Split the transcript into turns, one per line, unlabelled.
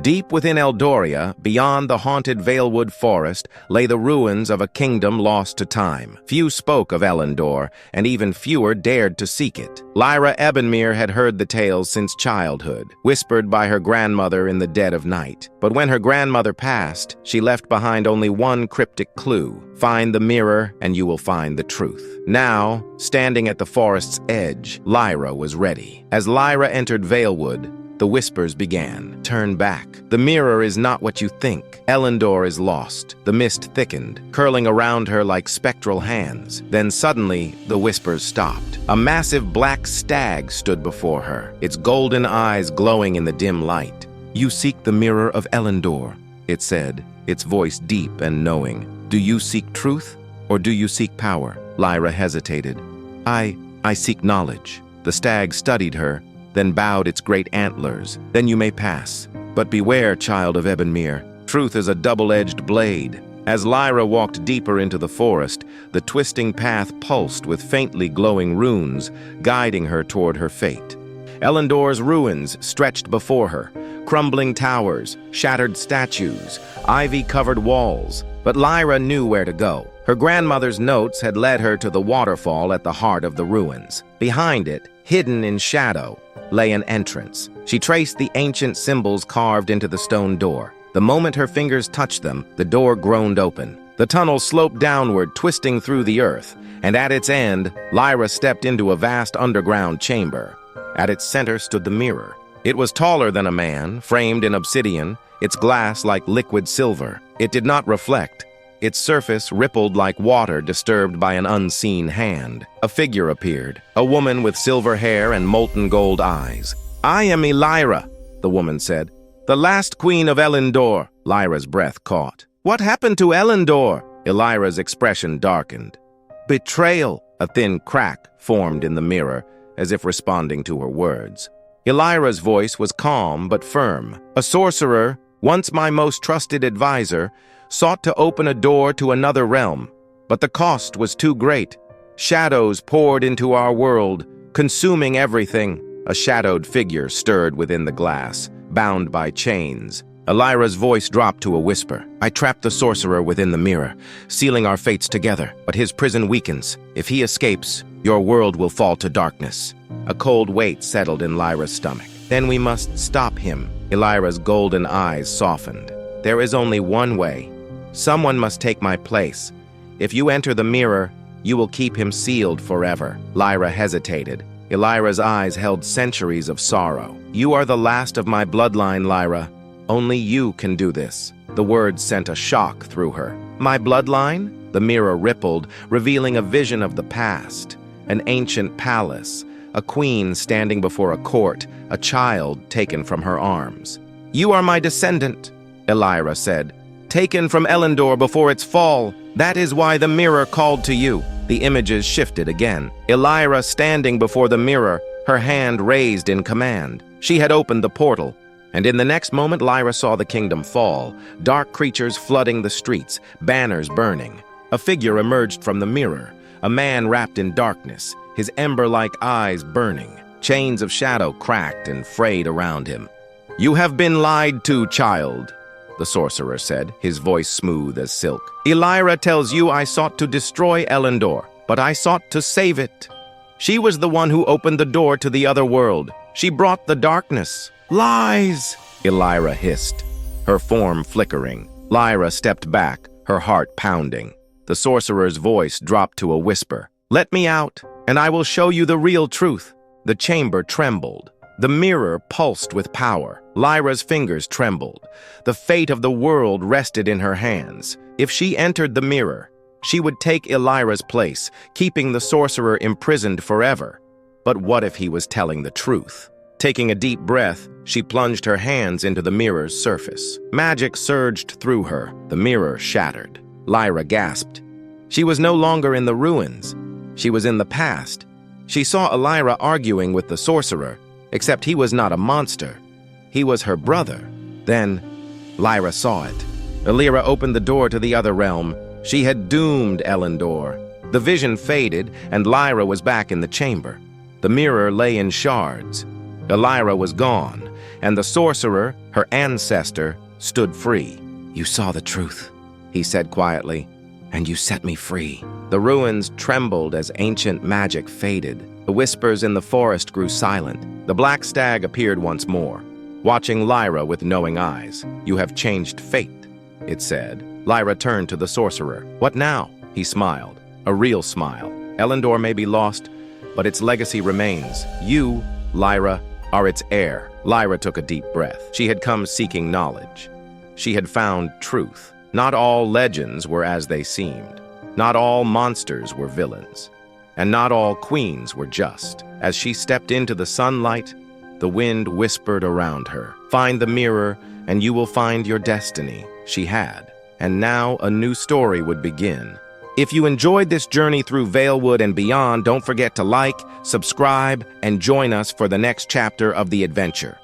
Deep within Eldoria, beyond the haunted Veilwood Forest, lay the ruins of a kingdom lost to time. Few spoke of Ellindor, and even fewer dared to seek it. Lyra Ebonmere had heard the tales since childhood, whispered by her grandmother in the dead of night. But when her grandmother passed, she left behind only one cryptic clue: find the mirror, and you will find the truth. Now, standing at the forest's edge, Lyra was ready. As Lyra entered Veilwood, the whispers began. Turn back. The mirror is not what you think. Ellindor is lost. The mist thickened, curling around her like spectral hands. Then suddenly, the whispers stopped. A massive black stag stood before her, its golden eyes glowing in the dim light. "You seek the mirror of Ellindor," it said, its voice deep and knowing. "Do you seek truth, or do you seek power?" Lyra hesitated. I seek knowledge." The stag studied her, then bowed its great antlers. "Then you may pass. But beware, child of Ebonmere. Truth is a double-edged blade." As Lyra walked deeper into the forest, the twisting path pulsed with faintly glowing runes, guiding her toward her fate. Ellindor's ruins stretched before her, crumbling towers, shattered statues, ivy-covered walls. But Lyra knew where to go. Her grandmother's notes had led her to the waterfall at the heart of the ruins. Behind it, hidden in shadow, lay an entrance. She traced the ancient symbols carved into the stone door. The moment her fingers touched them, the door groaned open. The tunnel sloped downward, twisting through the earth, and at its end, Lyra stepped into a vast underground chamber. At its center stood the mirror. It was taller than a man, framed in obsidian, its glass like liquid silver. It did not reflect. Its surface rippled like water disturbed by an unseen hand. A figure appeared, a woman with silver hair and molten gold eyes. "I am Lyra," the woman said. "The last queen of Ellindor." Lyra's breath caught. "What happened to Ellindor?" Lyra's expression darkened. "Betrayal." A thin crack formed in the mirror, as if responding to her words. Lyra's voice was calm but firm. "A sorcerer, once my most trusted advisor, sought to open a door to another realm, but the cost was too great. Shadows poured into our world, consuming everything." A shadowed figure stirred within the glass, bound by chains. Lyra's voice dropped to a whisper. "I trapped the sorcerer within the mirror, sealing our fates together, but his prison weakens. If he escapes, your world will fall to darkness." A cold weight settled in Lyra's stomach. "Then we must stop him." Lyra's golden eyes softened. "There is only one way. Someone must take my place. If you enter the mirror, you will keep him sealed forever." Lyra hesitated. Lyra's eyes held centuries of sorrow. "You are the last of my bloodline, Lyra. Only you can do this." The words sent a shock through her. "My bloodline?" The mirror rippled, revealing a vision of the past. An ancient palace, a queen standing before a court, a child taken from her arms. "You are my descendant," Lyra said. "Taken from Ellindor before its fall. That is why the mirror called to you." The images shifted again. Lyra standing before the mirror, her hand raised in command. She had opened the portal, and in the next moment Lyra saw the kingdom fall, dark creatures flooding the streets, banners burning. A figure emerged from the mirror, a man wrapped in darkness, his ember-like eyes burning. Chains of shadow cracked and frayed around him. "You have been lied to, child," the sorcerer said, his voice smooth as silk. "Lyra tells you I sought to destroy Ellindor, but I sought to save it. She was the one who opened the door to the other world. She brought the darkness." "Lies!" Lyra hissed, her form flickering. Lyra stepped back, her heart pounding. The sorcerer's voice dropped to a whisper. "Let me out, and I will show you the real truth." The chamber trembled. The mirror pulsed with power. Lyra's fingers trembled. The fate of the world rested in her hands. If she entered the mirror, she would take Lyra's place, keeping the sorcerer imprisoned forever. But what if he was telling the truth? Taking a deep breath, she plunged her hands into the mirror's surface. Magic surged through her. The mirror shattered. Lyra gasped. She was no longer in the ruins. She was in the past. She saw Lyra arguing with the sorcerer, except he was not a monster. He was her brother. Then, Lyra saw it. Lyra opened the door to the other realm. She had doomed Ellindor. The vision faded, and Lyra was back in the chamber. The mirror lay in shards. Lyra was gone, and the sorcerer, her ancestor, stood free. "You saw the truth," he said quietly, "and you set me free." The ruins trembled as ancient magic faded. The whispers in the forest grew silent. The black stag appeared once more, watching Lyra with knowing eyes. "You have changed fate," it said. Lyra turned to the sorcerer. "What now?" He smiled, a real smile. "Ellindor may be lost, but its legacy remains. You, Lyra, are its heir." Lyra took a deep breath. She had come seeking knowledge. She had found truth. Not all legends were as they seemed. Not all monsters were villains. And not all queens were just. As she stepped into the sunlight, the wind whispered around her. "Find the mirror, and you will find your destiny." She had. And now a new story would begin. If you enjoyed this journey through Veilwood and beyond, don't forget to like, subscribe, and join us for the next chapter of the adventure.